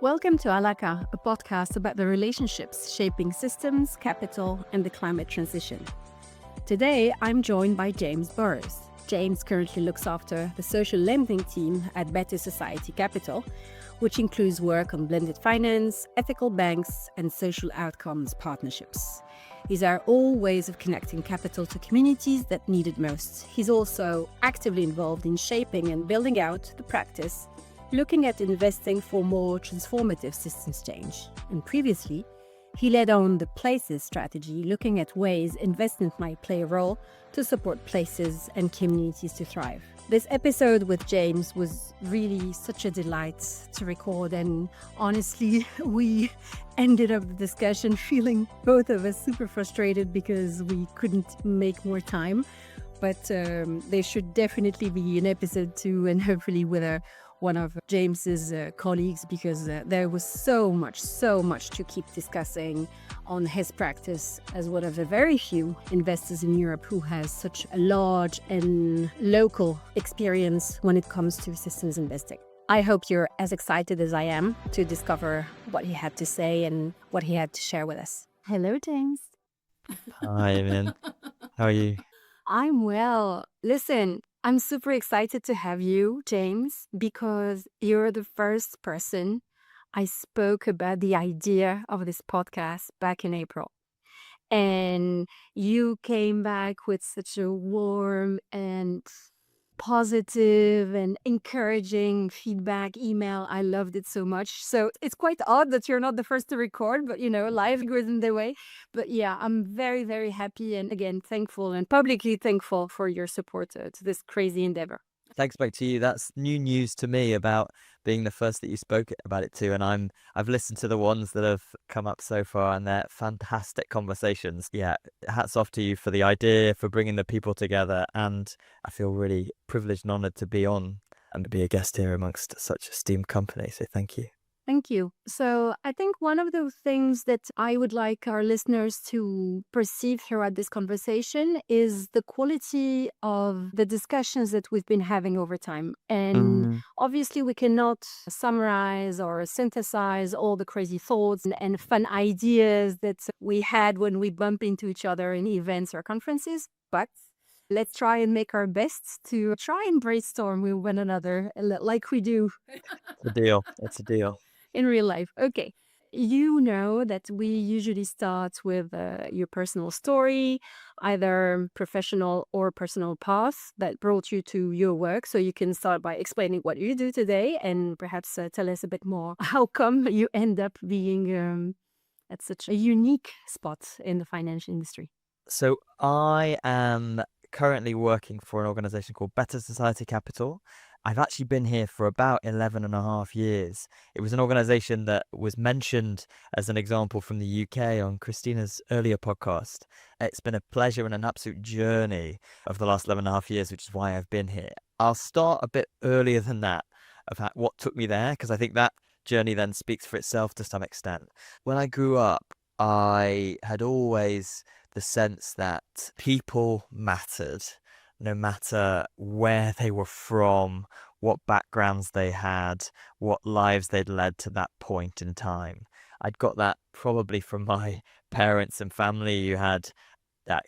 Welcome to ALAQA, a podcast about the relationships shaping systems, capital, and the climate transition. Today, I'm joined by James Burrows. James currently looks after the social lending team at Better Society Capital, which includes work on blended finance, ethical banks, and social outcomes partnerships. These are all ways of connecting capital to communities that need it most. He's also actively involved in shaping and building out the practice, looking at investing for more transformative systems change. And previously, he led on the Places strategy, looking at ways investment might play a role to support places and communities to thrive. This episode with James was really such a delight to record, and honestly, we ended up the discussion feeling both of us super frustrated because we couldn't make more time. But there should definitely be an episode 2, and hopefully with one of James's colleagues, because there was so much to keep discussing on his practice as one of the very few investors in Europe who has such a large and local experience when it comes to systems investing. I hope you're as excited as I am to discover what he had to say and what he had to share with us. Hello, James. Hi, man. How are you? I'm well. Listen, I'm super excited to have you, James, because you're the first person I spoke about the idea of this podcast back in April. And you came back with such a warm and positive and encouraging feedback email. I loved it so much. So it's quite odd that you're not the first to record, but life goes in the way. But yeah, I'm very, very happy and again, thankful and publicly thankful for your support to this crazy endeavor. Thanks back to you. That's new news to me about being the first that you spoke about it to, and I've listened to the ones that have come up so far, and they're fantastic conversations. Yeah, hats off to you for the idea, for bringing the people together, and I feel really privileged and honored to be on and to be a guest here amongst such esteemed company. So thank you. Thank you. So I think one of the things that I would like our listeners to perceive throughout this conversation is the quality of the discussions that we've been having over time. And obviously, we cannot summarize or synthesize all the crazy thoughts and fun ideas that we had when we bump into each other in events or conferences. But let's try and make our best to try and brainstorm with one another like we do. It's a deal. It's a deal. In real life. Okay. You know that we usually start with your personal story, either professional or personal path that brought you to your work. So you can start by explaining what you do today and perhaps tell us a bit more. How come you end up being at such a unique spot in the financial industry? So I am currently working for an organization called Better Society Capital. I've actually been here for about 11 and a half years. It was an organization that was mentioned as an example from the UK on Christina's earlier podcast. It's been a pleasure and an absolute journey of the last 11 and a half years, which is why I've been here. I'll start a bit earlier than that of what took me there, because I think that journey then speaks for itself to some extent. When I grew up, I had always the sense that people mattered, no matter where they were from, what backgrounds they had, what lives they'd led to that point in time. I'd got that probably from my parents and family who had that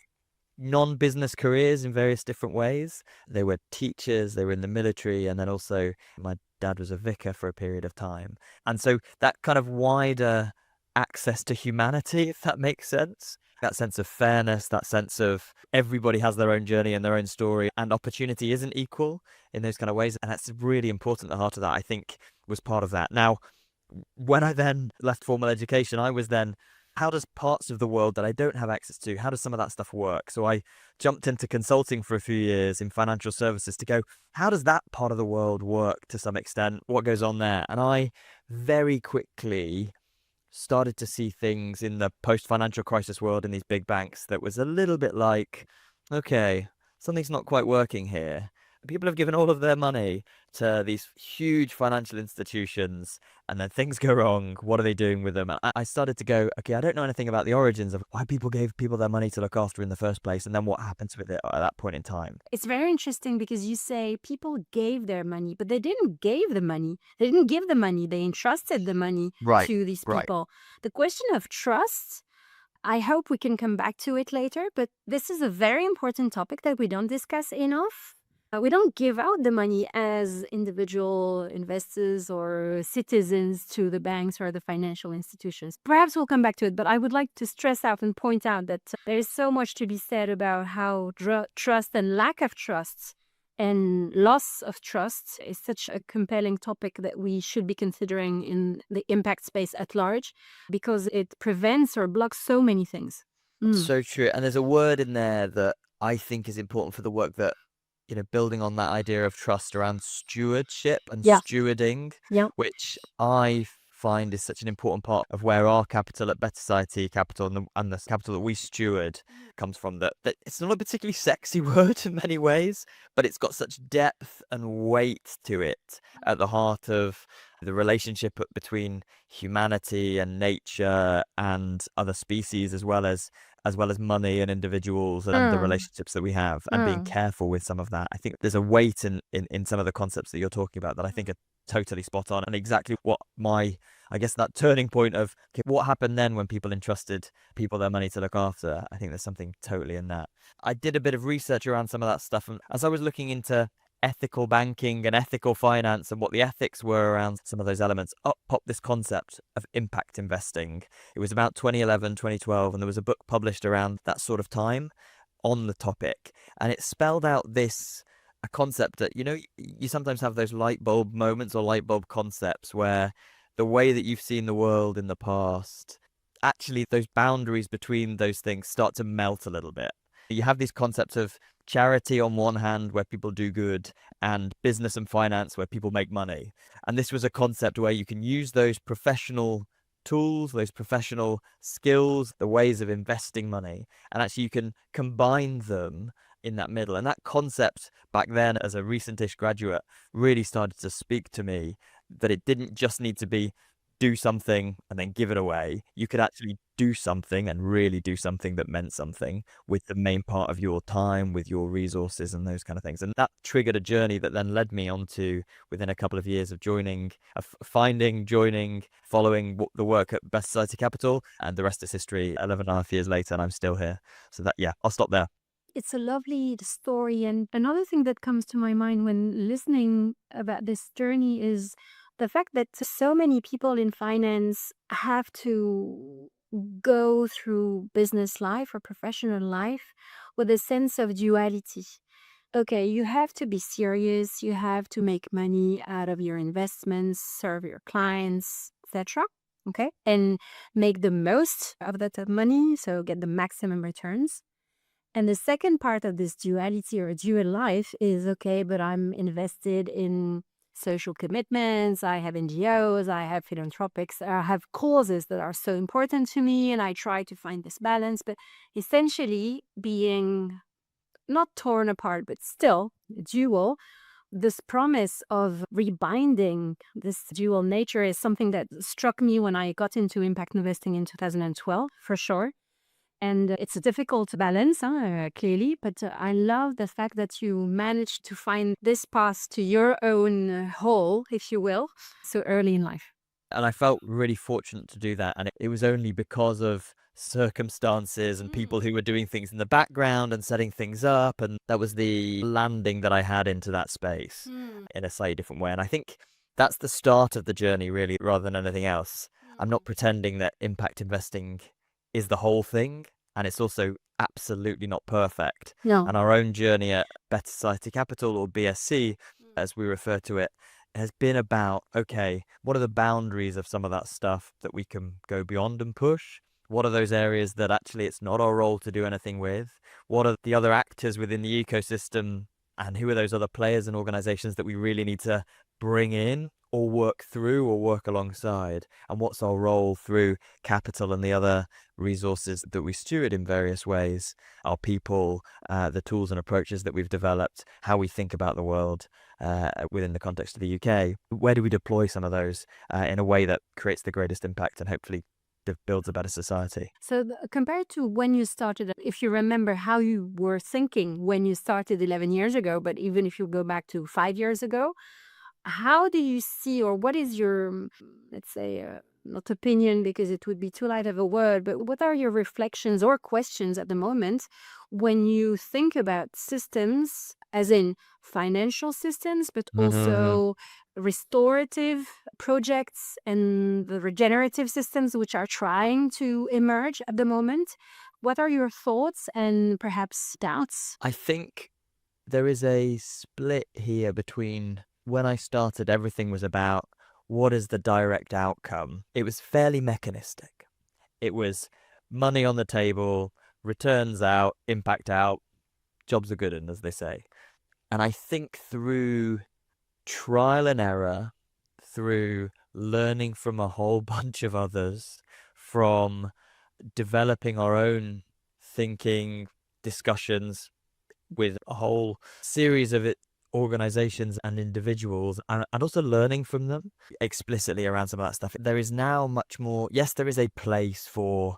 non-business careers in various different ways. They were teachers, they were in the military, and then also my dad was a vicar for a period of time. And so that kind of wider access to humanity, if that makes sense. That sense of fairness, that sense of everybody has their own journey and their own story, and opportunity isn't equal in those kind of ways. And that's really important. The heart of that, I think, was part of that. Now, when I then left formal education, I was then, how does parts of the world that I don't have access to, how does some of that stuff work? So I jumped into consulting for a few years in financial services to go, how does that part of the world work to some extent? What goes on there? And I very quickly started to see things in the post-financial crisis world in these big banks that was a little bit like, okay, something's not quite working here. People have given all of their money to these huge financial institutions, and then things go wrong. What are they doing with them? I started to go, okay, I don't know anything about the origins of why people gave people their money to look after in the first place, and then what happens with it at that point in time. It's very interesting because you say people gave their money, but they didn't give the money. They didn't give the money. They entrusted the money to these people. The question of trust, I hope we can come back to it later, but this is a very important topic that we don't discuss enough. We don't give out the money as individual investors or citizens to the banks or the financial institutions. Perhaps we'll come back to it, but I would like to stress out and point out that there is so much to be said about how trust and lack of trust and loss of trust is such a compelling topic that we should be considering in the impact space at large, because it prevents or blocks so many things. So true. And there's a word in there that I think is important for the work that, building on that idea of trust around stewardship and stewarding, which I find is such an important part of where our capital at Better Society Capital and the capital that we steward comes from. That it's not a particularly sexy word in many ways, but it's got such depth and weight to it at the heart of the relationship between humanity and nature and other species, as well as money and individuals and the relationships that we have, and being careful with some of that. I think there's a weight in some of the concepts that you're talking about that I think are totally spot on, and exactly what I guess that turning point of what happened then when people entrusted people their money to look after. I think there's something totally in that. I did a bit of research around some of that stuff, and as I was looking into ethical banking and ethical finance and what the ethics were around some of those elements, up popped this concept of impact investing. It was about 2011, 2012, and there was a book published around that sort of time on the topic, and it spelled out a concept that, you sometimes have those light bulb moments or light bulb concepts where the way that you've seen the world in the past, actually those boundaries between those things start to melt a little bit. You have these concepts of charity on one hand, where people do good, and business and finance, where people make money. And this was a concept where you can use those professional tools, those professional skills, the ways of investing money, and actually you can combine them in that middle. And that concept back then, as a recent-ish graduate, really started to speak to me, that it didn't just need to be do something and then give it away. You could actually do something and really do something that meant something with the main part of your time, with your resources and those kind of things. And that triggered a journey that then led me on to, within a couple of years of joining, following the work at Best Society Capital, and the rest is history. 11.5 years later, and I'm still here. So I'll stop there. It's a lovely story. And another thing that comes to my mind when listening about this journey is the fact that so many people in finance have to go through business life or professional life with a sense of duality. Okay, you have to be serious, you have to make money out of your investments, serve your clients, etc. Okay, and make the most of that money, so get the maximum returns. And the second part of this duality or dual life is, okay, but I'm invested in social commitments, I have NGOs, I have philanthropics, I have causes that are so important to me, and I try to find this balance, but essentially being not torn apart, but still dual. This promise of rebinding this dual nature is something that struck me when I got into impact investing in 2012, for sure. And it's a difficult balance, clearly, but I love the fact that you managed to find this path to your own whole, if you will, so early in life. And I felt really fortunate to do that. And it was only because of circumstances and people who were doing things in the background and setting things up. And that was the landing that I had into that space in a slightly different way. And I think that's the start of the journey, really, rather than anything else. I'm not pretending that impact investing is the whole thing, and it's also absolutely not perfect. No. And our own journey at Better Society Capital, or BSC as we refer to it, has been about, okay, what are the boundaries of some of that stuff that we can go beyond and push? What are those areas that actually it's not our role to do anything with? What are the other actors within the ecosystem, and who are those other players and organizations that we really need to bring in or work through or work alongside? And what's our role through capital and the other resources that we steward in various ways? Our people, the tools and approaches that we've developed, how we think about the world within the context of the UK. Where do we deploy some of those in a way that creates the greatest impact and hopefully builds a better society? So compared to when you started, if you remember how you were thinking when you started 11 years ago, but even if you go back to 5 years ago, how do you see, or what is your, let's say, not opinion because it would be too light of a word, but what are your reflections or questions at the moment when you think about systems, as in financial systems, but also restorative projects and the regenerative systems which are trying to emerge at the moment? What are your thoughts and perhaps doubts? I think there is a split here between when I started, everything was about what is the direct outcome. It was fairly mechanistic. It was money on the table, returns out, impact out, jobs are good, and as they say. And I think through trial and error, through learning from a whole bunch of others, from developing our own thinking, discussions with a whole series of organizations and individuals, and also learning from them explicitly around some of that stuff, there is now much more. Yes, there is a place for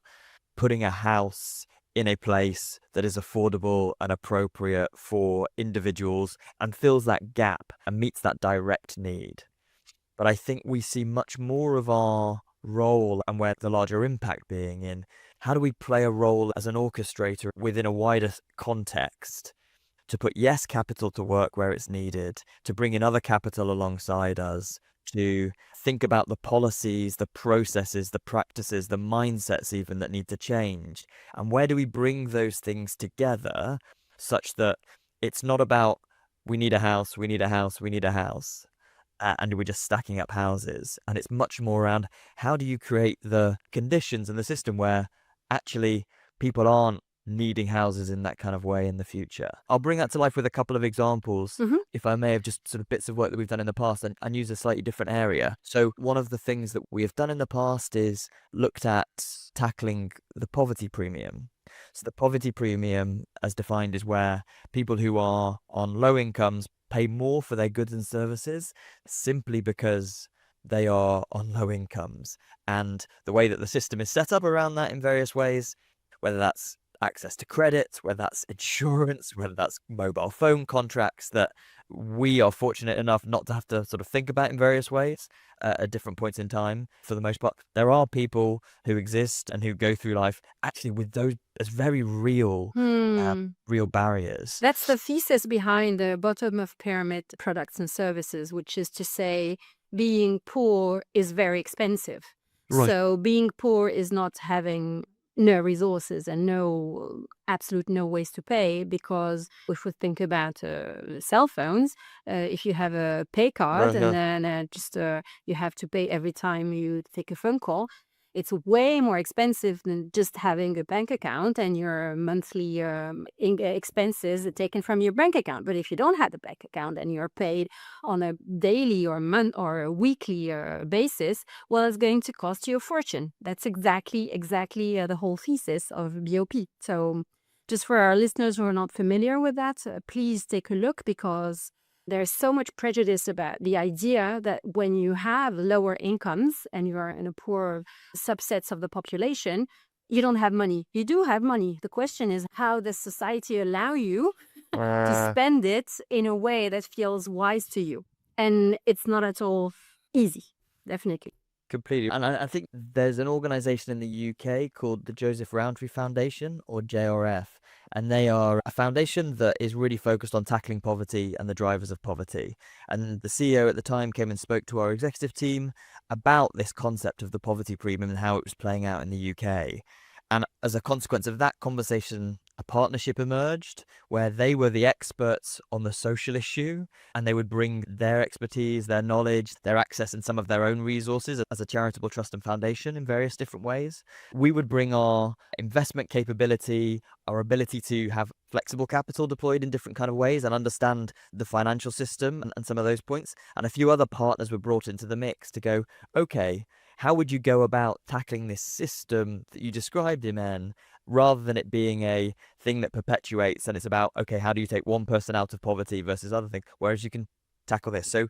putting a house in a place that is affordable and appropriate for individuals and fills that gap and meets that direct need. But I think we see much more of our role, and where the larger impact being in how do we play a role as an orchestrator within a wider context to put, yes, capital to work where it's needed, to bring in other capital alongside us, to think about the policies, the processes, the practices, the mindsets even that need to change. And where do we bring those things together such that it's not about we need a house, we need a house, we need a house, and we're just stacking up houses. And it's much more around how do you create the conditions and the system where actually people aren't needing houses in that kind of way in the future. I'll bring that to life with a couple of examples, if I may, of just sort of bits of work that we've done in the past and use a slightly different area. So one of the things that we have done in the past is looked at tackling the poverty premium. So the poverty premium, as defined, is where people who are on low incomes pay more for their goods and services simply because they are on low incomes. And the way that the system is set up around that in various ways, whether that's access to credit, whether that's insurance, whether that's mobile phone contracts, that we are fortunate enough not to have to sort of think about in various ways at different points in time. For the most part, there are people who exist and who go through life actually with those as very real real barriers. That's the thesis behind the bottom of pyramid products and services, which is to say being poor is very expensive. Right. So being poor is not having no resources and no ways to pay, because if we think about cell phones, if you have a pay card and then you have to pay every time you take a phone call, it's way more expensive than just having a bank account and your monthly expenses are taken from your bank account. But if you don't have a bank account and you're paid on a daily or month or a weekly basis, well, it's going to cost you a fortune. That's exactly the whole thesis of BOP. So just for our listeners who are not familiar with that, please take a look, because there's so much prejudice about the idea that when you have lower incomes and you are in a poor subsets of the population, you don't have money. You do have money. The question is, how does society allow you to spend it in a way that feels wise to you? And it's not at all easy, definitely. Completely. And I think there's an organization in the UK called the Joseph Rowntree Foundation, or JRF. And they are a foundation that is really focused on tackling poverty and the drivers of poverty. And the CEO at the time came and spoke to our executive team about this concept of the poverty premium and how it was playing out in the UK. And as a consequence of that conversation, a partnership emerged where they were the experts on the social issue, and they would bring their expertise, their knowledge, their access, and some of their own resources as a charitable trust and foundation in various different ways. We would bring our investment capability, our ability to have flexible capital deployed in different kind of ways and understand the financial system and some of those points. And a few other partners were brought into the mix to go, okay, how would you go about tackling this system that you described, Imen, rather than it being a thing that perpetuates and it's about, okay, how do you take one person out of poverty versus other things, whereas you can tackle this. So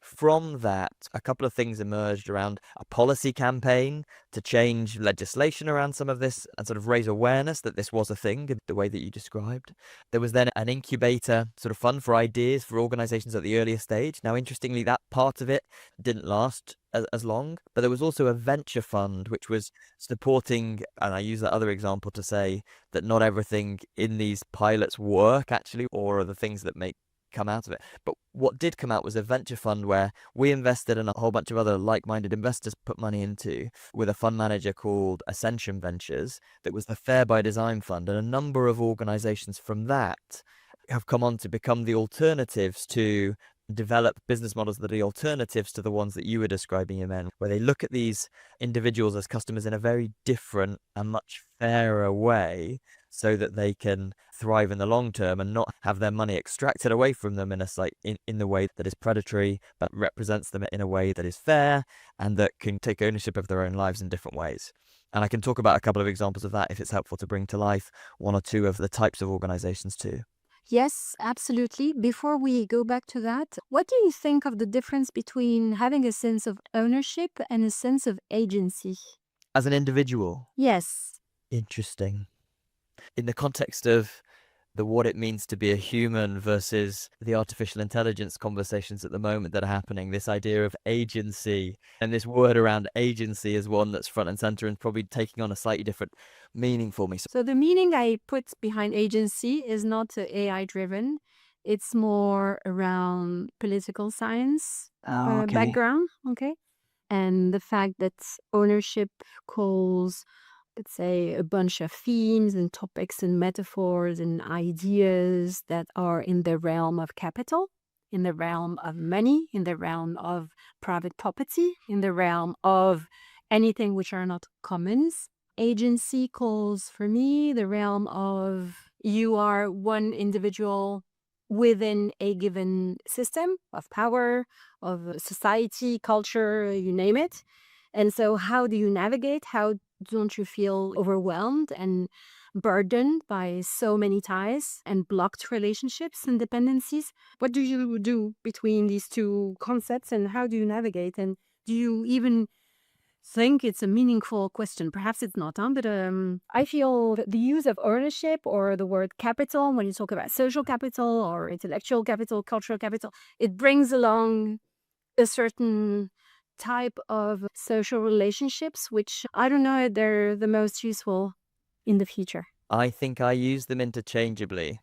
from that, a couple of things emerged around a policy campaign to change legislation around some of this and sort of raise awareness that this was a thing in the way that you described. There was then an incubator sort of fund for ideas for organizations at the earlier stage. Now, interestingly, that part of it didn't last as long, but there was also a venture fund which was supporting, and I use that other example to say that not everything in these pilots work actually, or are the things that make come out of it. But what did come out was a venture fund where we invested and a whole bunch of other like-minded investors put money into, with a fund manager called Ascension Ventures that was the Fair by Design fund. And a number of organizations from that have come on to become the alternatives to develop business models that are the alternatives to the ones that you were describing, Imen, where they look at these individuals as customers in a very different and much fairer way so that they can thrive in the long term and not have their money extracted away from them in a in the way that is predatory, but represents them in a way that is fair and that can take ownership of their own lives in different ways. And I can talk about a couple of examples of that if it's helpful to bring to life one or two of the types of organizations too. Yes, absolutely. Before we go back to that, what do you think of the difference between having a sense of ownership and a sense of agency? As an individual? Yes. Interesting. In the context of what it means to be a human versus the artificial intelligence conversations at the moment that are happening, this idea of agency and this word around agency is one that's front and center and probably taking on a slightly different meaning for me. So the meaning I put behind agency is not AI driven. It's more around political science background, okay? And the fact that ownership calls, let's say, a bunch of themes and topics and metaphors and ideas that are in the realm of capital, in the realm of money, in the realm of private property, in the realm of anything which are not commons. Agency calls for me the realm of you are one individual within a given system of power, of society, culture, you name it. And so how do you navigate? How don't you feel overwhelmed and burdened by so many ties and blocked relationships and dependencies? What do you do between these two concepts and how do you navigate? And do you even think it's a meaningful question? Perhaps it's not, but I feel that the use of ownership or the word capital, when you talk about social capital or intellectual capital, cultural capital, it brings along a certain type of social relationships, which I don't know if they're the most useful in the future. I think I use them interchangeably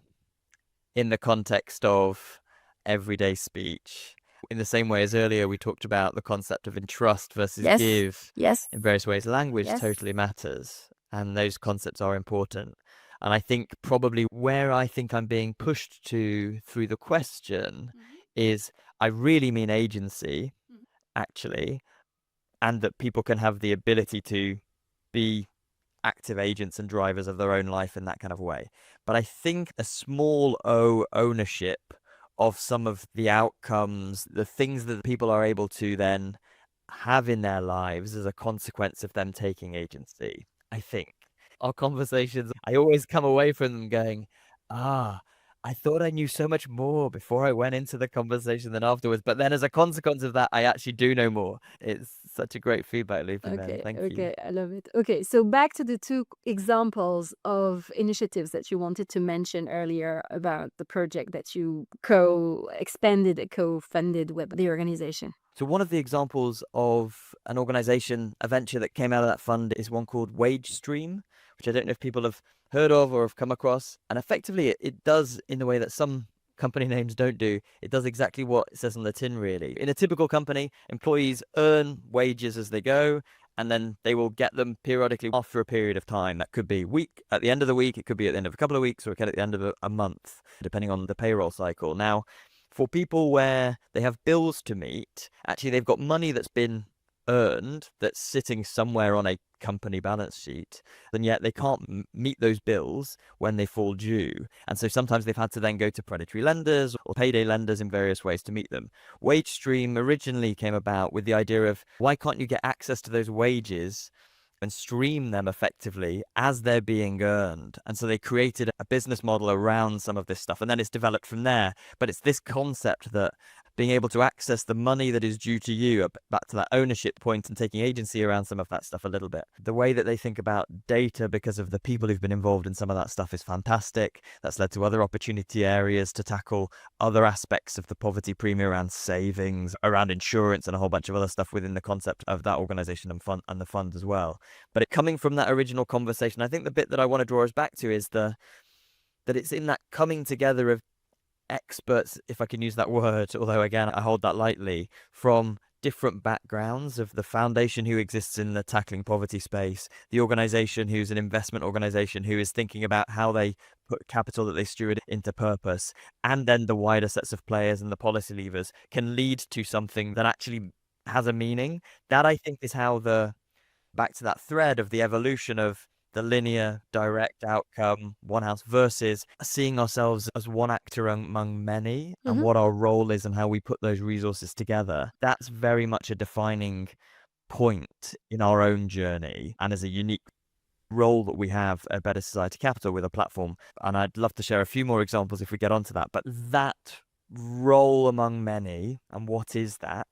in the context of everyday speech. In the same way as earlier we talked about the concept of entrust versus give in various ways, language totally matters, and those concepts are important. And I think probably where I think I'm being pushed to through the question is I really mean agency, actually, and that people can have the ability to be active agents and drivers of their own life in that kind of way. But I think a small o ownership of some of the outcomes, the things that people are able to then have in their lives as a consequence of them taking agency. I think our conversations, I always come away from them going, I thought I knew so much more before I went into the conversation than afterwards. But then as a consequence of that, I actually do know more. It's such a great feedback loop, man. Thank you. Okay, I love it. Okay, so back to the two examples of initiatives that you wanted to mention earlier about the project that you co-expanded, co-funded with the organization. So one of the examples of an organization, a venture that came out of that fund is one called WageStream, which I don't know if people have heard of or have come across. And effectively, it does in the way that some company names don't do. It does exactly what it says on the tin, really. In a typical company, employees earn wages as they go, and then they will get them periodically after a period of time. That could be at the end of the week, it could be at the end of a couple of weeks, or it could at the end of a month, depending on the payroll cycle. Now, for people where they have bills to meet, actually they've got money that's been earned that's sitting somewhere on a company balance sheet, and yet they can't meet those bills when they fall due. And so sometimes they've had to then go to predatory lenders or payday lenders in various ways to meet them. WageStream originally came about with the idea of, why can't you get access to those wages and stream them effectively as they're being earned? And so they created a business model around some of this stuff, and then it's developed from there. But it's this concept that being able to access the money that is due to you, back to that ownership point, and taking agency around some of that stuff a little bit. The way that they think about data, because of the people who've been involved in some of that stuff, is fantastic. That's led to other opportunity areas to tackle other aspects of the poverty premium around savings, around insurance, and a whole bunch of other stuff within the concept of that organization and the fund as well. But coming from that original conversation, I think the bit that I want to draw us back to is that it's in that coming together of experts, if I can use that word, although again I hold that lightly, from different backgrounds, of the foundation who exists in the tackling poverty space, the organization who's an investment organization who is thinking about how they put capital that they steward into purpose, and then the wider sets of players and the policy levers can lead to something that actually has a meaning. That, I think, is how back to that thread of the evolution of the linear, direct outcome, one house, versus seeing ourselves as one actor among many, and what our role is and how we put those resources together. That's very much a defining point in our own journey, and as a unique role that we have at Better Society Capital with a platform. And I'd love to share a few more examples if we get onto that. But that role among many, and what is that,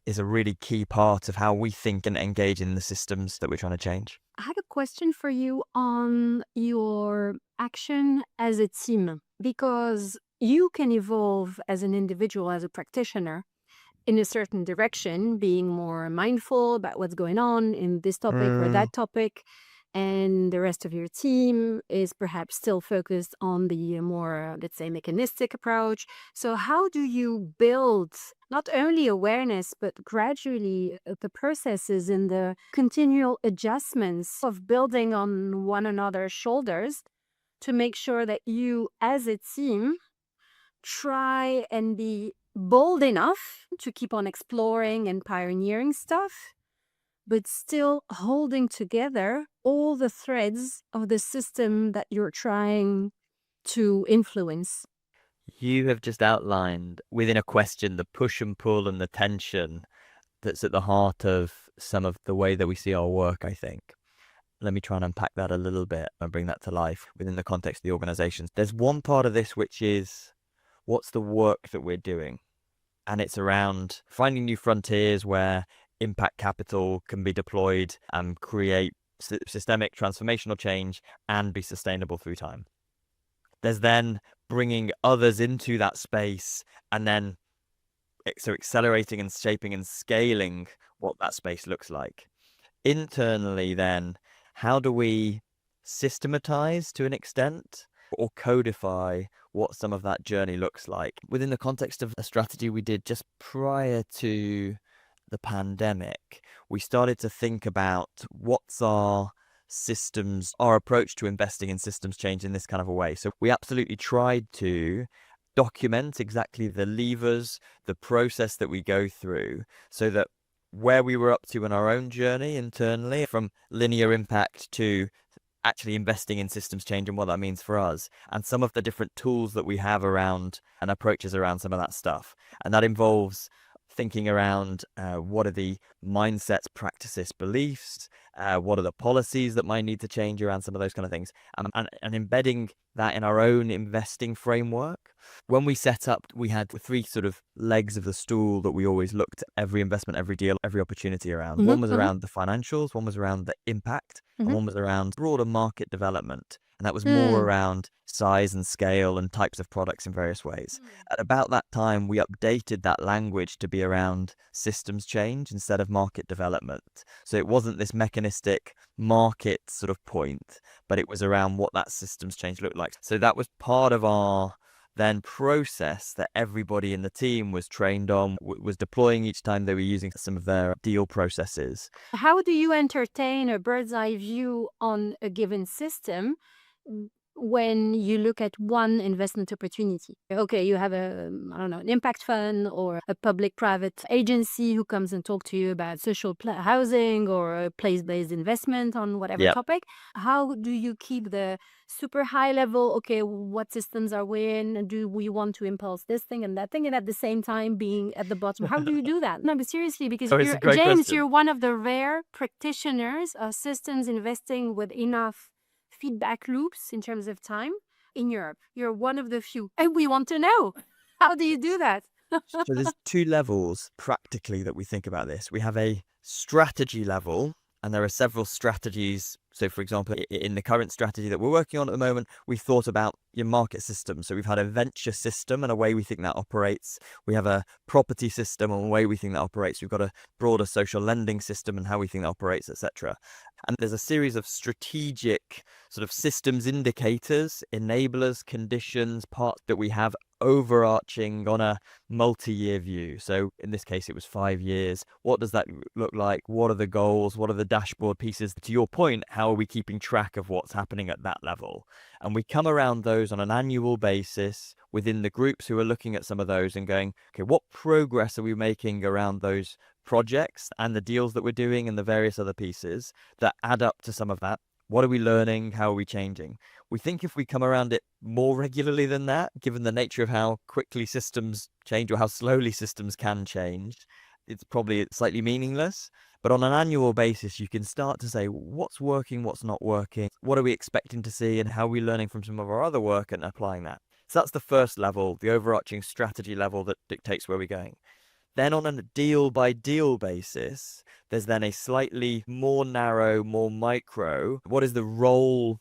is a really key part of how we think and engage in the systems that we're trying to change. I had a question for you on your action as a team, because you can evolve as an individual, as a practitioner, in a certain direction, being more mindful about what's going on in this topic or that topic. And the rest of your team is perhaps still focused on the more, let's say, mechanistic approach. So how do you build not only awareness, but gradually the processes and the continual adjustments of building on one another's shoulders to make sure that you, as a team, try and be bold enough to keep on exploring and pioneering stuff, but still holding together all the threads of the system that you're trying to influence? You have just outlined within a question the push and pull and the tension that's at the heart of some of the way that we see our work, I think. Let me try and unpack that a little bit and bring that to life within the context of the organizations. There's one part of this which is, what's the work that we're doing? And it's around finding new frontiers where impact capital can be deployed and create systemic transformational change and be sustainable through time. There's then bringing others into that space, and then so accelerating and shaping and scaling what that space looks like. Internally then, how do we systematize to an extent or codify what some of that journey looks like? Within the context of a strategy we did just prior to the pandemic, we started to think about what's our systems, our approach to investing in systems change in this kind of a way. So we absolutely tried to document exactly the levers, the process that we go through, so that where we were up to in our own journey internally, from linear impact to actually investing in systems change and what that means for us, and some of the different tools that we have around and approaches around some of that stuff. And that involves thinking around what are the mindsets, practices, beliefs, what are the policies that might need to change around some of those kind of things, and embedding that in our own investing framework. When we set up, we had three sort of legs of the stool that we always looked at every investment, every deal, every opportunity around. One was around the financials, one was around the impact, and one was around broader market development. And that was more around size and scale and types of products in various ways. At about that time, we updated that language to be around systems change instead of market development. So it wasn't this mechanistic market sort of point, but it was around what that systems change looked like. So that was part of our then process that everybody in the team was trained on, was deploying each time they were using some of their deal processes. How do you entertain a bird's eye view on a given system when you look at one investment opportunity? Okay, you have an impact fund or a public-private agency who comes and talk to you about social housing or a place-based investment on whatever Yep. topic. How do you keep the super high level, okay, what systems are we in? Do we want to impulse this thing and that thing? And at the same time being at the bottom. How do you do that? No, but seriously, because It's a great James, question. you're one of the rare practitioners of systems investing with enough feedback loops in terms of time in Europe. You're one of the few. And we want to know, how do you do that? So there's two levels practically that we think about this. We have a strategy level, and there are several strategies. So for example, in the current strategy that we're working on at the moment, we've thought about your market system. So we've had a venture system and a way we think that operates. We have a property system and a way we think that operates. We've got a broader social lending system and how we think that operates, etc. And there's a series of strategic sort of systems indicators, enablers, conditions, parts that we have overarching on a multi-year view. So in this case, it was 5 years. What does that look like? What are the goals? What are the dashboard pieces? To your point, how are we keeping track of what's happening at that level? And we come around those on an annual basis within the groups who are looking at some of those and going, okay, what progress are we making around those projects and the deals that we're doing and the various other pieces that add up to some of that? What are we learning? How are we changing? We think if we come around it more regularly than that, given the nature of how quickly systems change or how slowly systems can change, it's probably slightly meaningless. But on an annual basis, you can start to say what's working, what's not working, what are we expecting to see, and how are we learning from some of our other work and applying that. So that's the first level, the overarching strategy level that dictates where we're going. Then on a deal by deal basis, there's then a slightly more narrow, more micro, what is the role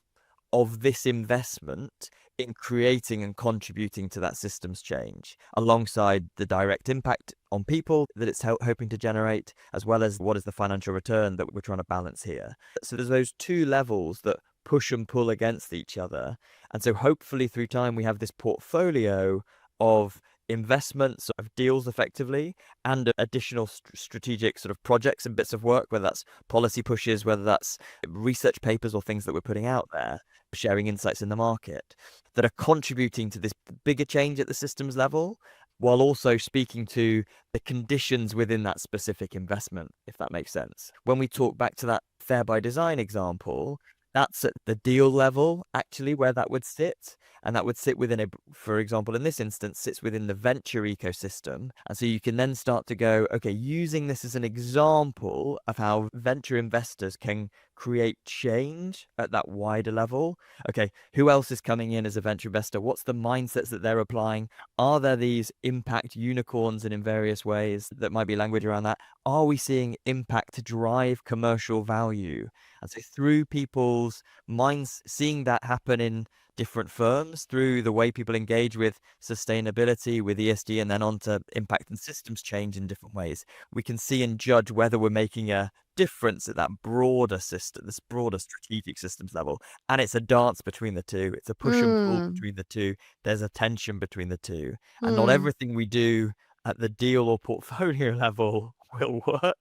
of this investment in creating and contributing to that systems change, alongside the direct impact on people that it's hoping to generate, as well as what is the financial return that we're trying to balance here. So there's those two levels that push and pull against each other. And so hopefully through time, we have this portfolio of investments, of deals effectively, and additional strategic sort of projects and bits of work, whether that's policy pushes, whether that's research papers or things that we're putting out there, sharing insights in the market, that are contributing to this bigger change at the systems level, while also speaking to the conditions within that specific investment, if that makes sense. When we talk back to that Fair by Design example, that's at the deal level, actually, where that would sit. And that would sit within for example, in this instance, sits within the venture ecosystem. And so you can then start to go, okay, using this as an example of how venture investors can create change at that wider level. Okay, who else is coming in as a venture investor? What's the mindsets that they're applying? Are there these impact unicorns and in various ways that might be language around that? Are we seeing impact to drive commercial value? And so through people's minds, seeing that happen in different firms, through the way people engage with sustainability, with ESG, and then on to impact and systems change in different ways, we can see and judge whether we're making a difference at that broader system, this broader strategic systems level. And it's a dance between the two. It's a push and pull between the two. There's a tension between the two. And not everything we do at the deal or portfolio level will work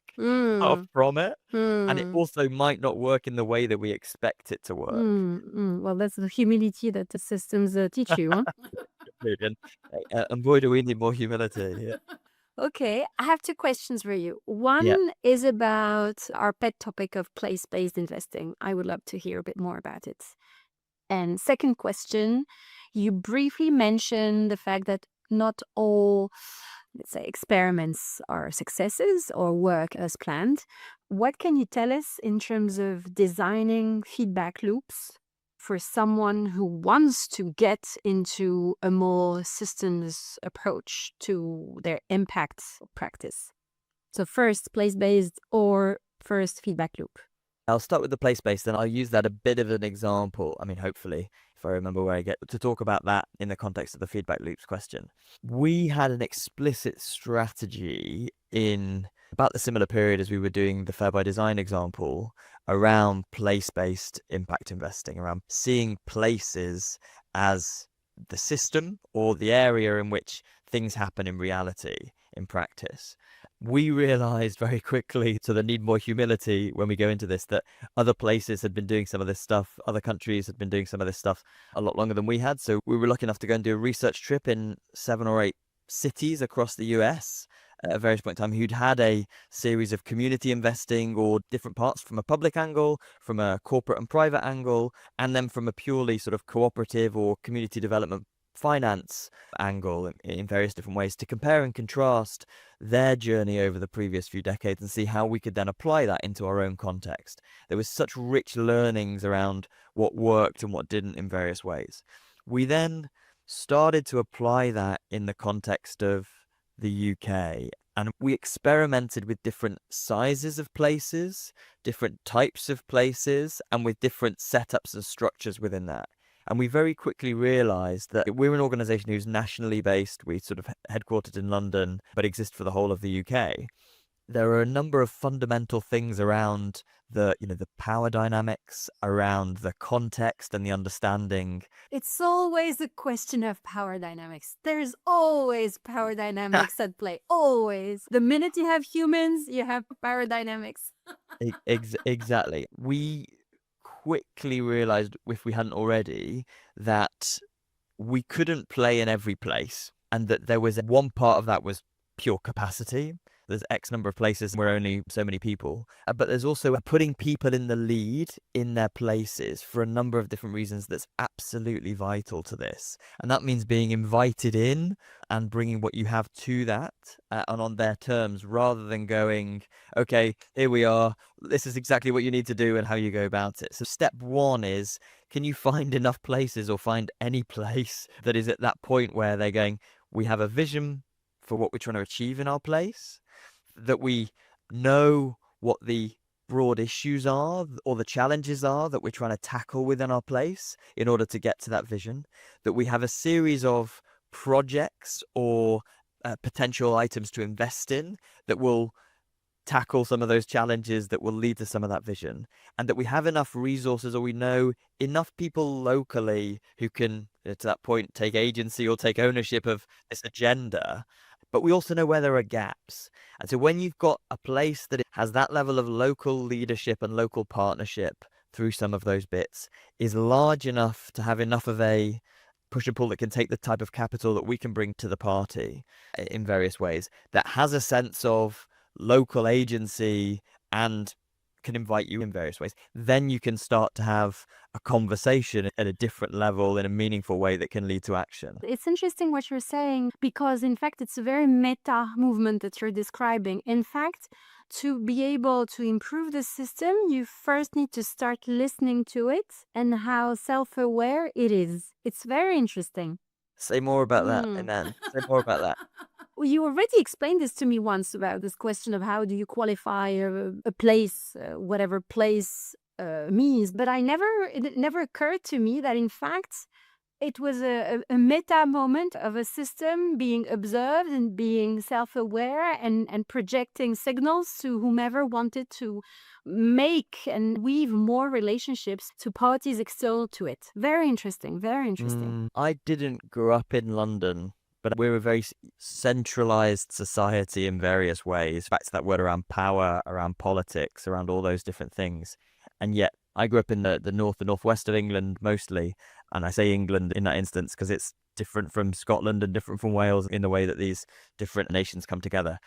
from it. And it also might not work in the way that we expect it to work. Well, that's the humility that the systems teach you. And boy, do we need more humility. Yeah. Okay, I have two questions for you. One is about our pet topic of place-based investing. I would love to hear a bit more about it. And second question, you briefly mentioned the fact that not all, let's say, experiments are successes or work as planned. What can you tell us in terms of designing feedback loops for someone who wants to get into a more systems approach to their impact practice? So first, place-based or first feedback loop? I'll start with the place-based, and I'll use that a bit of an example. I mean, hopefully, if I remember where I get to talk about that in the context of the feedback loops question. We had an explicit strategy in about the similar period as we were doing the Fair by Design example around place-based impact investing, around seeing places as the system or the area in which things happen in reality, in practice. We realized very quickly, so there need more humility when we go into this, that other places had been doing some of this stuff, other countries had been doing some of this stuff a lot longer than we had. So we were lucky enough to go and do a research trip in 7 or 8 cities across the US at various points in time, who'd had a series of community investing or different parts from a public angle, from a corporate and private angle, and then from a purely sort of cooperative or community development finance angle in various different ways, to compare and contrast their journey over the previous few decades and see how we could then apply that into our own context. There was such rich learnings around what worked and what didn't in various ways. We then started to apply that in the context of the UK, and we experimented with different sizes of places, different types of places, and with different setups and structures within that. And we very quickly realized that we're an organization who's nationally based. We sort of headquartered in London, but exist for the whole of the UK. There are a number of fundamental things around the power dynamics, around the context and the understanding. It's always a question of power dynamics. There's always power dynamics at play. Always. The minute you have humans, you have power dynamics. Exactly. We quickly realized, if we hadn't already, that we couldn't play in every place, and that there was one part of that was pure capacity. There's X number of places where only so many people, but there's also putting people in the lead in their places for a number of different reasons that's absolutely vital to this. And that means being invited in and bringing what you have to that and on their terms, rather than going, okay, here we are, this is exactly what you need to do and how you go about it. So step one is, can you find enough places, or find any place that is at that point where they're going, we have a vision for what we're trying to achieve in our place, that we know what the broad issues are or the challenges are that we're trying to tackle within our place in order to get to that vision, that we have a series of projects or potential items to invest in that will tackle some of those challenges that will lead to some of that vision, and that we have enough resources, or we know enough people locally who can, to that point, take agency or take ownership of this agenda. But we also know where there are gaps. And so when you've got a place that has that level of local leadership and local partnership through some of those bits, is large enough to have enough of a push and pull that can take the type of capital that we can bring to the party in various ways, that has a sense of local agency and can invite you in various ways, then you can start to have a conversation at a different level in a meaningful way that can lead to action. It's interesting what you're saying, because in fact it's a very meta movement that you're describing. In fact, to be able to improve the system, you first need to start listening to it and how self-aware it is. It's very interesting. Say more about that, Iman. Say more about that. You already explained this to me once, about this question of how do you qualify a place, whatever place means. But it never occurred to me that in fact it was a meta moment of a system being observed and being self-aware and projecting signals to whomever wanted to make and weave more relationships to parties external to it. Very interesting, very interesting. I didn't grow up in London, but we're a very centralized society in various ways. Back to that word around power, around politics, around all those different things. And yet I grew up in the northwest of England mostly. And I say England in that instance because it's different from Scotland and different from Wales in the way that these different nations come together.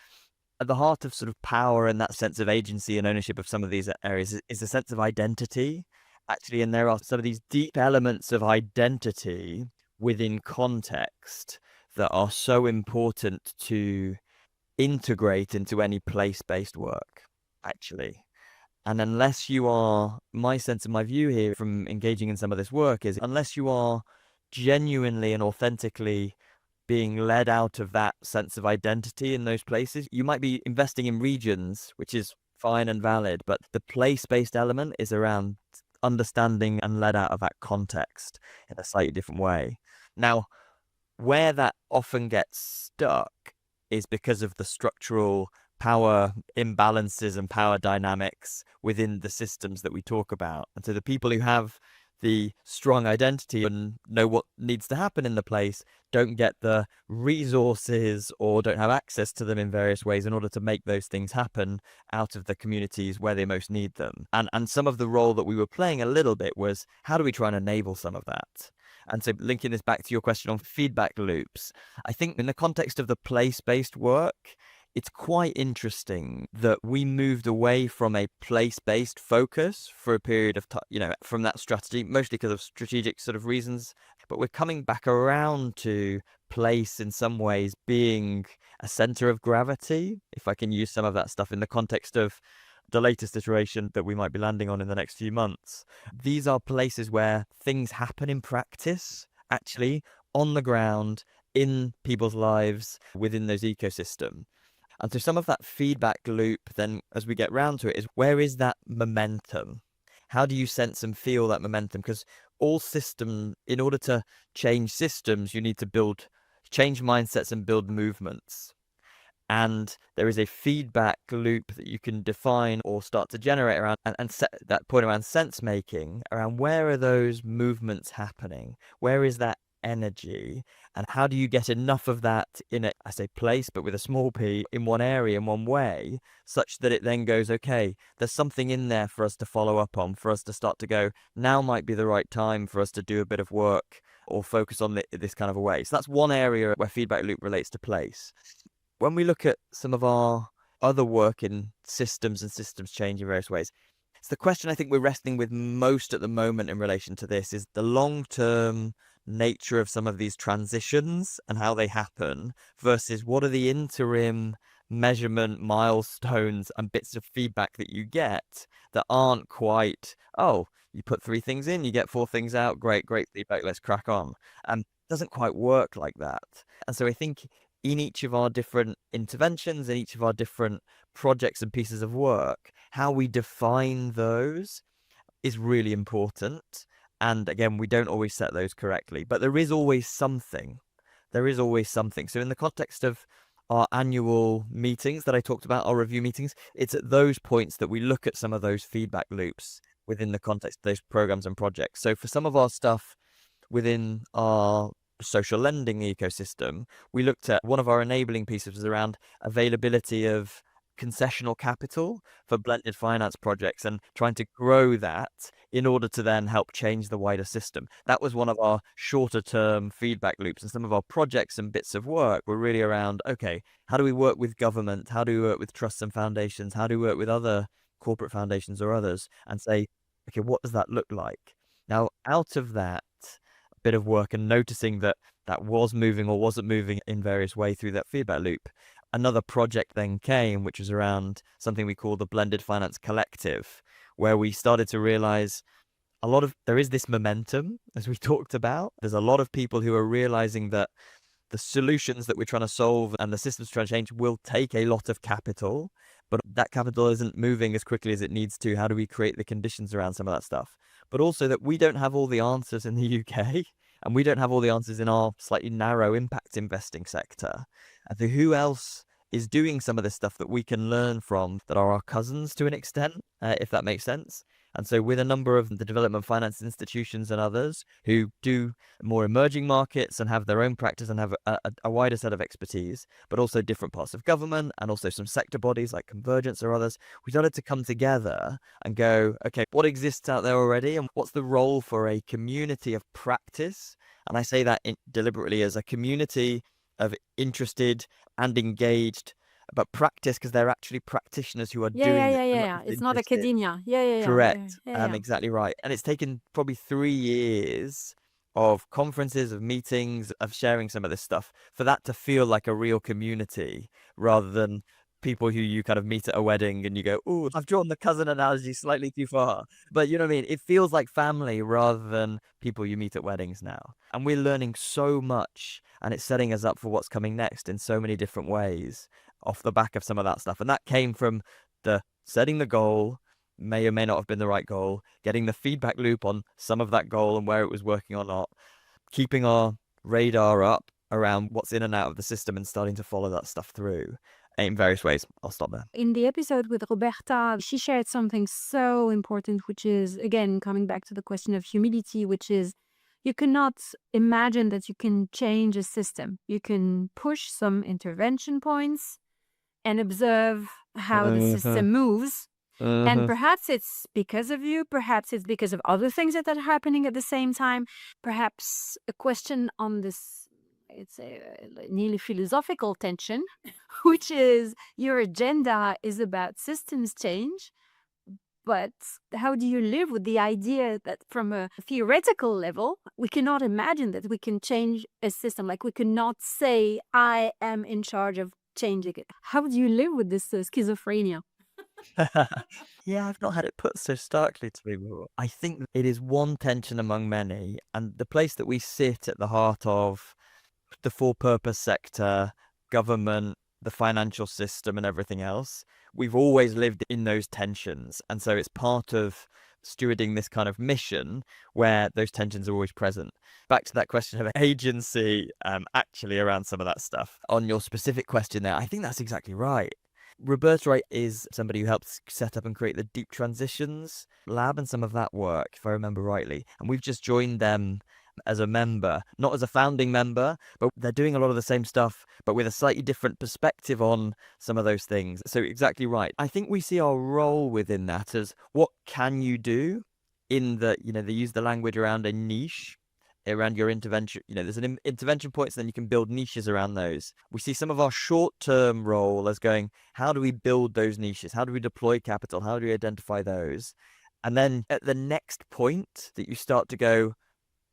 At the heart of sort of power and that sense of agency and ownership of some of these areas is a sense of identity, actually. And there are some of these deep elements of identity within context that are so important to integrate into any place-based work, actually. And unless you are, my sense and my view here from engaging in some of this work is, unless you are genuinely and authentically being led out of that sense of identity in those places, you might be investing in regions, which is fine and valid, but the place-based element is around understanding and led out of that context in a slightly different way. Now, where that often gets stuck is because of the structural power imbalances and power dynamics within the systems that we talk about. And so the people who have the strong identity and know what needs to happen in the place don't get the resources or don't have access to them in various ways in order to make those things happen out of the communities where they most need them. And some of the role that we were playing a little bit was, how do we try and enable some of that? And so linking this back to your question on feedback loops, I think in the context of the place-based work, it's quite interesting that we moved away from a place-based focus for a period of time, from that strategy, mostly because of strategic sort of reasons. But we're coming back around to place in some ways being a center of gravity, if I can use some of that stuff in the context of the latest iteration that we might be landing on in the next few months. These are places where things happen in practice, actually, on the ground, in people's lives, within those ecosystems. And so some of that feedback loop, then as we get round to it, is where is that momentum? How do you sense and feel that momentum? Because all systems, in order to change systems, you need to change mindsets and build movements. And there is a feedback loop that you can define or start to generate around and set that point around sense making, around where are those movements happening? Where is that energy? And how do you get enough of that in I say place, but with a small p, in one area, in one way, such that it then goes, okay, there's something in there for us to follow up on, for us to start to go, now might be the right time for us to do a bit of work or focus on this kind of a way. So that's one area where feedback loop relates to place. When we look at some of our other work in systems and systems change in various ways, it's the question I think we're wrestling with most at the moment in relation to this is the long-term nature of some of these transitions and how they happen versus what are the interim measurement milestones and bits of feedback that you get that aren't quite, oh, you put 3 things in, you get 4 things out, great feedback, let's crack on. Doesn't quite work like that. And so I think in each of our different interventions, in each of our different projects and pieces of work, how we define those is really important. And again, we don't always set those correctly, but there is always something. There is always something. So in the context of our annual meetings that I talked about, our review meetings, it's at those points that we look at some of those feedback loops within the context of those programs and projects. So for some of our stuff within our social lending ecosystem, we looked at one of our enabling pieces around availability of concessional capital for blended finance projects and trying to grow that in order to then help change the wider system. That was one of our shorter term feedback loops, and some of our projects and bits of work were really around, okay, how do we work with government? How do we work with trusts and foundations? How do we work with other corporate foundations or others and say, okay, what does that look like? Now, out of that bit of work and noticing that that was moving or wasn't moving in various ways through that feedback loop, another project then came, which was around something we call the Blended Finance Collective, where we started to realize there is this momentum, as we talked about. There's a lot of people who are realizing that the solutions that we're trying to solve and the systems trying to change will take a lot of capital, but that capital isn't moving as quickly as it needs to. How do we create the conditions around some of that stuff? But also that we don't have all the answers in the UK, and we don't have all the answers in our slightly narrow impact investing sector. And so who else is doing some of this stuff that we can learn from that are our cousins to an extent, if that makes sense? And so with a number of the development finance institutions and others who do more emerging markets and have their own practice and have a wider set of expertise, but also different parts of government and also some sector bodies like Convergence or others, we started to come together and go, okay, what exists out there already and what's the role for a community of practice? And I say that deliberately as a community of interested and engaged, but practice because they're actually practitioners who are doing this. Yeah. It's not academia. Yeah. Correct. Exactly right. And it's taken probably 3 years of conferences, of meetings, of sharing some of this stuff for that to feel like a real community rather than people who you kind of meet at a wedding and you go, oh, I've drawn the cousin analogy slightly too far. But you know what I mean? It feels like family rather than people you meet at weddings now. And we're learning so much and it's setting us up for what's coming next in so many different ways off the back of some of that stuff. And that came from the setting the goal, may or may not have been the right goal, getting the feedback loop on some of that goal and where it was working or not, keeping our radar up around what's in and out of the system and starting to follow that stuff through. in various ways. I'll stop there. In the episode with Roberta, she shared something so important, which is, again, coming back to the question of humility, which is you cannot imagine that you can change a system. You can push some intervention points and observe how the system moves. And perhaps it's because of you, perhaps it's because of other things that are happening at the same time. Perhaps a question on this, it's a nearly philosophical tension, which is your agenda is about systems change. But how do you live with the idea that from a theoretical level, we cannot imagine that we can change a system? Like we cannot say, I am in charge of changing it. How do you live with this schizophrenia? Yeah, I've not had it put so starkly to me before. I think it is one tension among many, and the place that we sit at the heart of the for-purpose sector, government, the financial system and everything else, we've always lived in those tensions. And so it's part of stewarding this kind of mission where those tensions are always present. Back to that question of agency, actually around some of that stuff. On your specific question there, I think that's exactly right. Roberta Wright is somebody who helped set up and create the Deep Transitions Lab and some of that work, if I remember rightly. And we've just joined them as a member, not as a founding member, but they're doing a lot of the same stuff, but with a slightly different perspective on some of those things. So exactly right. I think we see our role within that as what can you do in the, they use the language around a niche, around your intervention. There's an intervention points, then you can build niches around those. We see some of our short-term role as going, how do we build those niches? How do we deploy capital? How do we identify those? And then at the next point that you start to go,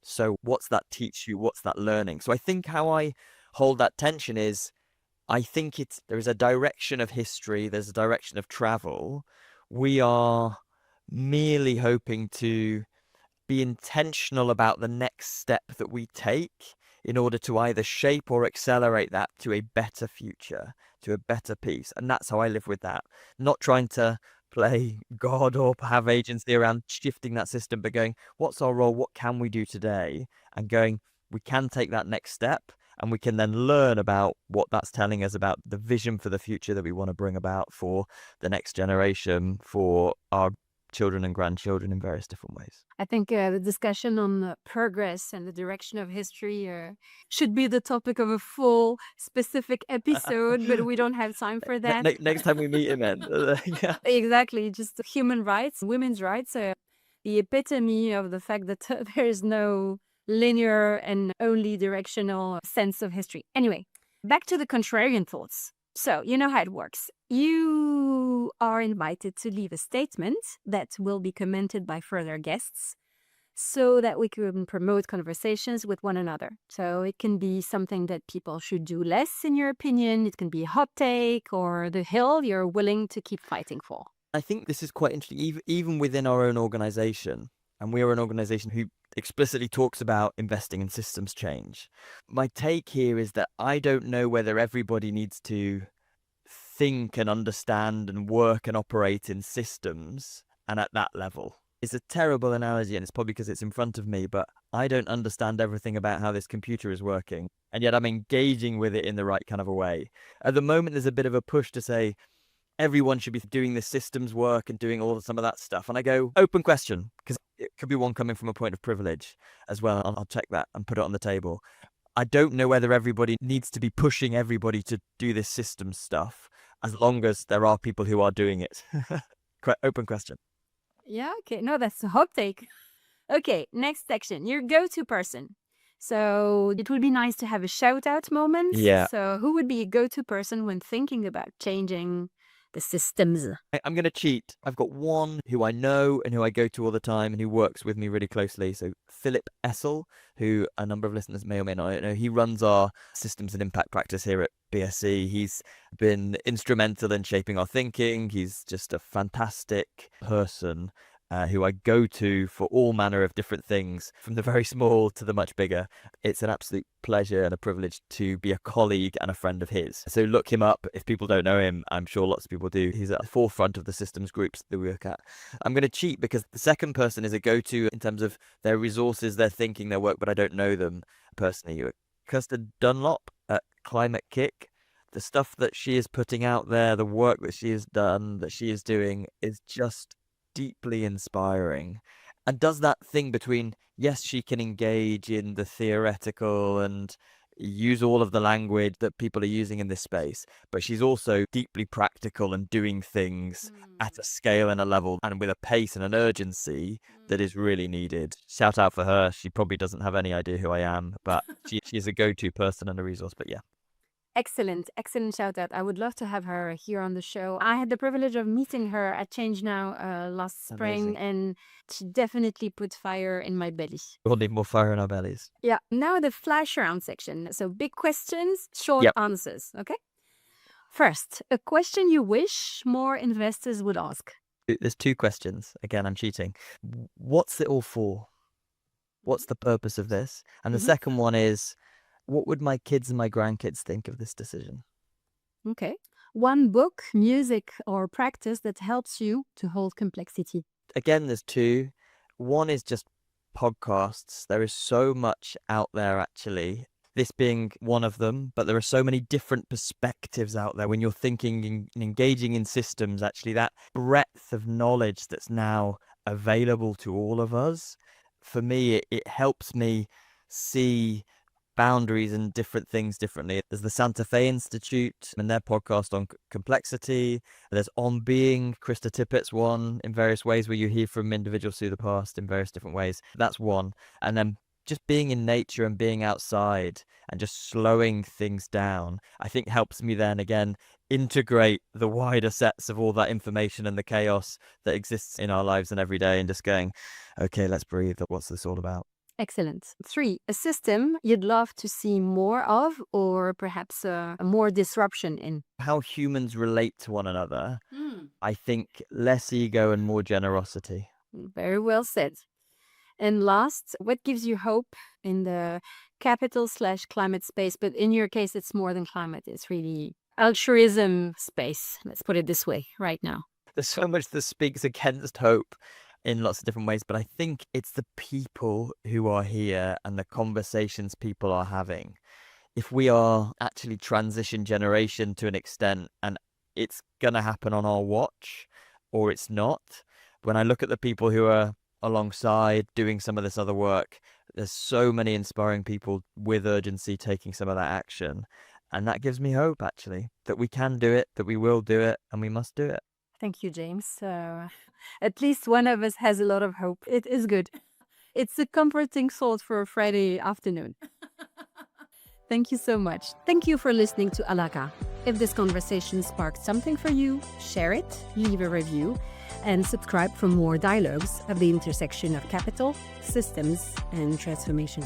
so what's that teach you? What's that learning? So I think how I hold that tension is, I think there is a direction of history. There's a direction of travel. We are merely hoping to be intentional about the next step that we take in order to either shape or accelerate that to a better future, to a better piece. And that's how I live with that. Not trying to play God or have agency around shifting that system, but going, what's our role? What can we do today? And going, we can take that next step and we can then learn about what that's telling us about the vision for the future that we want to bring about for the next generation, for our children and grandchildren in various different ways. I think the discussion on progress and the direction of history should be the topic of a full specific episode, but we don't have time for that. Next time we meet him, then. Yeah. Exactly. Just human rights, women's rights, the epitome of the fact that there is no linear and only directional sense of history. Anyway, back to the contrarian thoughts. So, you know how it works. You are invited to leave a statement that will be commented by further guests so that we can promote conversations with one another. So it can be something that people should do less, in your opinion. It can be a hot take or the hill you're willing to keep fighting for. I think this is quite interesting, even within our own organization. And we are an organization who explicitly talks about investing in systems change. My take here is that I don't know whether everybody needs to think and understand and work and operate in systems and at that level. It's a terrible analogy, and it's probably because it's in front of me, but I don't understand everything about how this computer is working, and yet I'm engaging with it in the right kind of a way. At the moment, there's a bit of a push to say everyone should be doing the systems work and doing some of that stuff. And I go, open question, because it could be one coming from a point of privilege as well. I'll check that and put it on the table. I don't know whether everybody needs to be pushing everybody to do this systems stuff, as long as there are people who are doing it. Open question. Yeah, okay. No, that's a hot take. Okay, next section. Your go-to person. So it would be nice to have a shout-out moment. Yeah. So who would be a go-to person when thinking about changing the systems? I'm going to cheat. I've got one who I know and who I go to all the time and who works with me really closely. So Philip Essel, who a number of listeners may or may not know, he runs our systems and impact practice here at BSC. He's been instrumental in shaping our thinking. He's just a fantastic person who I go to for all manner of different things, from the very small to the much bigger. It's an absolute pleasure and a privilege to be a colleague and a friend of his. So look him up. If people don't know him, I'm sure lots of people do. He's at the forefront of the systems groups that we work at. I'm going to cheat because the second person is a go-to in terms of their resources, their thinking, their work, but I don't know them personally. Kirsten Dunlop at Climate Kick. The stuff that she is putting out there, the work that she has done, that she is doing, is just deeply inspiring. And does that thing between, yes, she can engage in the theoretical and use all of the language that people are using in this space, but she's also deeply practical and doing things at a scale and a level and with a pace and an urgency that is really needed. Shout out for her. She probably doesn't have any idea who I am, but she's a go-to person and a resource. But yeah. Excellent shout out. I would love to have her here on the show. I had the privilege of meeting her at Change Now last spring, and she definitely put fire in my belly. We'll need more fire in our bellies. Yeah. Now the flash round section. So big questions, short answers. Okay. First, a question you wish more investors would ask. There's 2 questions. Again, I'm cheating. What's it all for? What's the purpose of this? And the second one is, what would my kids and my grandkids think of this decision? Okay. One book, music, or practice that helps you to hold complexity. Again, there's 2. One is just podcasts. There is so much out there, actually. This being one of them, but there are so many different perspectives out there when you're thinking and engaging in systems. Actually, that breadth of knowledge that's now available to all of us, for me, it helps me see boundaries and different things differently. There's the Santa Fe Institute and their podcast on complexity. There's On Being, Krista Tippett's one, in various ways, where you hear from individuals through the past in various different ways. That's one. And then just being in nature and being outside and just slowing things down, I think helps me then again integrate the wider sets of all that information and the chaos that exists in our lives and every day, and just going, okay, let's breathe. What's this all about? Excellent. 3, a system you'd love to see more of, or perhaps more disruption in. How humans relate to one another. I think less ego and more generosity. Very well said. And last, what gives you hope in the capital/climate space? But in your case, it's more than climate. It's really altruism space. Let's put it this way right now. There's so much that speaks against hope in lots of different ways, but I think it's the people who are here and the conversations people are having. If we are actually transition generation to an extent, and it's going to happen on our watch or it's not, when I look at the people who are alongside doing some of this other work, there's so many inspiring people with urgency taking some of that action. And that gives me hope, actually, that we can do it, that we will do it, and we must do it. Thank you, James. At least one of us has a lot of hope. It is good. It's a comforting thought for a Friday afternoon. Thank you so much. Thank you for listening to ALAQA. If this conversation sparked something for you, share it, leave a review, and subscribe for more dialogues of the intersection of capital, systems, and transformation.